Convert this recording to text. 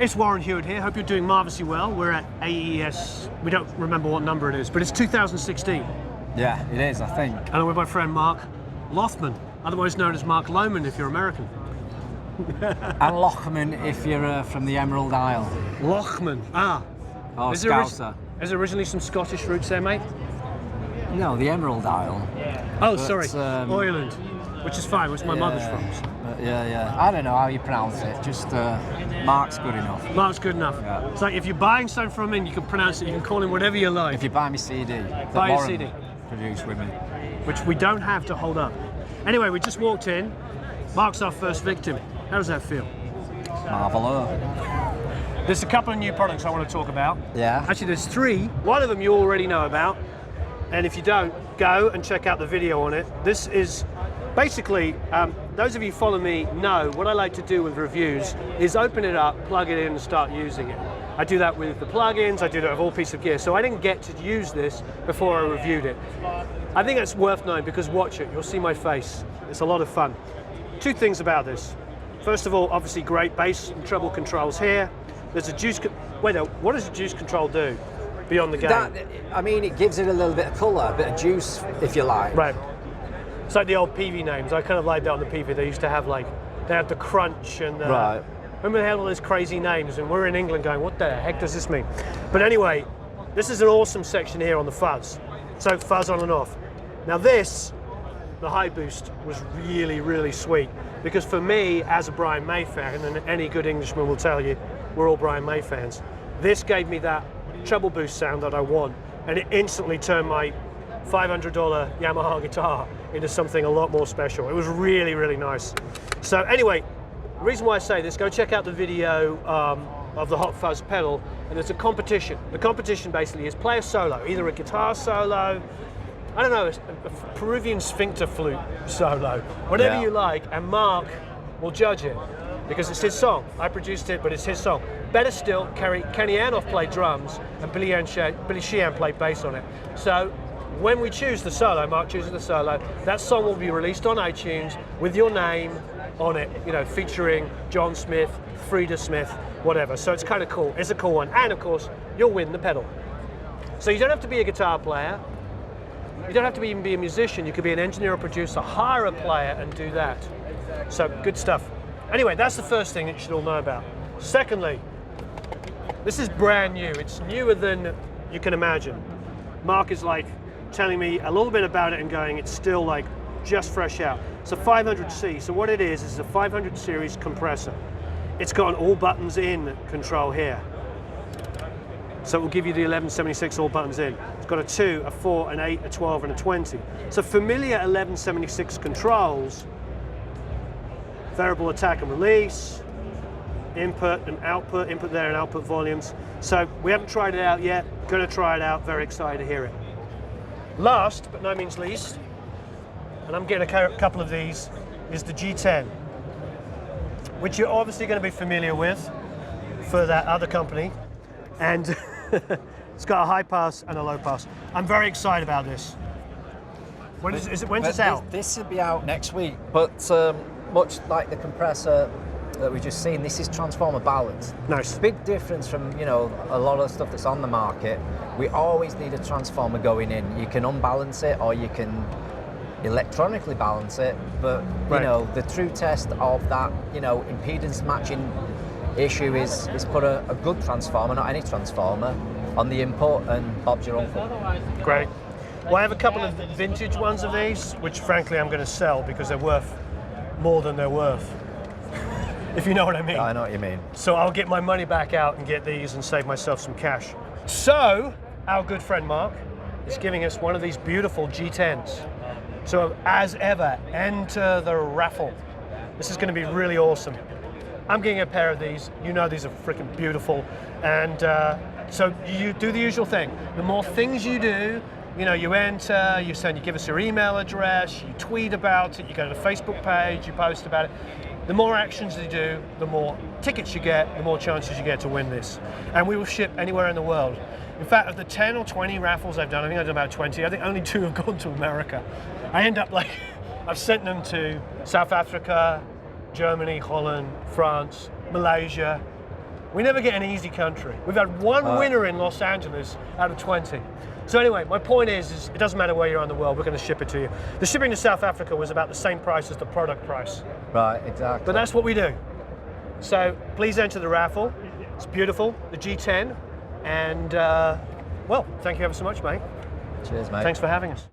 It's Warren Huart here. Hope you're doing marvellously well. We're at AES. We don't remember what number it is, but it's 2016. Yeah, it is, I think. And I'm with my friend Mark Lothman, otherwise known as Mark Lohman if you're American. And Lochman if you're from the Emerald Isle. Lochman, Or Scouser. Is there originally some Scottish roots there, mate? No, the Emerald Isle. Oh, But, sorry, Ireland, which is fine, which my mother's from. Yeah. I don't know how you pronounce it. Just Mark's good enough. Mark's good enough. Yeah. It's like if you're buying something from him, you can pronounce it, you can call him whatever you like. If you buy me CD, Buy a Warren CD. produced with me. Which we don't have to hold up. Anyway, we just walked in. Mark's our first victim. How does that feel? Marvellous. There's a couple of new products I want to talk about. Yeah. Actually, there's three. One of them you already know about. And if you don't, go and check out the video on it. This is basically, those of you who follow me know what I like to do with reviews is open it up, plug it in and start using it. I do that with the plugins, I do that with all pieces of gear. So I didn't get to use this before I reviewed it. I think it's worth knowing because watch it, you'll see my face. It's a lot of fun. Two things about this. First of all, obviously great bass and treble controls here. There's a juice, wait, what does a juice control do beyond the game? I mean, it gives it a little bit of colour, a bit of juice, if you like. Right. It's like the old PV names. I kind of like that on the PV. They used to have like, they had the Crunch and right. Remember they had all those crazy names and we're in England going, what the heck does this mean? But anyway, this is an awesome section here on the fuzz. So fuzz on and off. Now this, the high boost was really, really sweet because for me, as a Brian May fan, and any good Englishman will tell you, we're all Brian May fans, this gave me that treble boost sound that I want and it instantly turned my $500 Yamaha guitar into something a lot more special. It was really, really nice. So anyway, the reason why I say this, go check out the video of the Hot-Fuzz-Pedal, and there's a competition. The competition basically is play a solo, either a guitar solo, I don't know, a Peruvian sphincter flute solo, whatever you like, and Mark will judge it because it's his song. I produced it, but it's his song. Better still, Kenny Anoff played drums and Billy Sheehan played bass on it. So when we choose the solo, Mark chooses the solo, that song will be released on iTunes with your name on it, you know, featuring John Smith, Frida Smith, whatever. So it's kind of cool. It's a cool one. And of course, you'll win the pedal. So you don't have to be a guitar player. You don't have to even be a musician. You could be an engineer or producer, hire a player and do that. So good stuff. Anyway, that's the first thing that you should all know about. Secondly, this is brand new. It's newer than you can imagine. Mark is like telling me a little bit about it and going, it's still like just fresh out. It's a 500C. So what it is a 500 series compressor. It's got an all buttons in control here. So it will give you the 1176 all buttons in. It's got a 2, a 4, an 8, a 12, and a 20. So familiar 1176 controls, variable attack and release, input and output, input there and output volumes. So we haven't tried it out yet, gonna try it out, very excited to hear it. Last, but no means least, and I'm getting a couple of these, is the G10, which you're obviously gonna be familiar with for that other company. And it's got a high pass and a low pass. I'm very excited about this. When's it out? This will be out next week, but much like the compressor that we've just seen, this is transformer balanced. Nice. Big difference from, you know, a lot of stuff that's on the market. We always need a transformer going in. You can unbalance it or you can electronically balance it, but you know, the true test of that, you know, impedance matching issue is put a good transformer, not any transformer, on the input and Bob's your uncle. Great. Well, I have a couple of vintage ones of these, which frankly I'm going to sell because they're worth more than they're worth. If you know what I mean. I know what you mean. So I'll get my money back out and get these and save myself some cash. So, our good friend Mark is giving us one of these beautiful G10s. So as ever, enter the raffle. This is going to be really awesome. I'm getting a pair of these. You know these are freaking beautiful. And so you do the usual thing. The more things you do, you know, you enter, you give us your email address, you tweet about it, you go to the Facebook page, you post about it. The more actions you do, the more tickets you get, the more chances you get to win this. And we will ship anywhere in the world. In fact, of the 10 or 20 raffles I've done, I think I've done about 20, I think only 2 have gone to America. I end up like, I've sent them to South Africa, Germany, Holland, France, Malaysia, We never get an easy country. We've had one winner in Los Angeles out of 20. So anyway, my point is it doesn't matter where you are in the world, we're going to ship it to you. The shipping to South Africa was about the same price as the product price. Right, exactly. But that's what we do. So please enter the raffle. It's beautiful, the G10. And well, thank you ever so much, mate. Cheers, mate. Thanks for having us.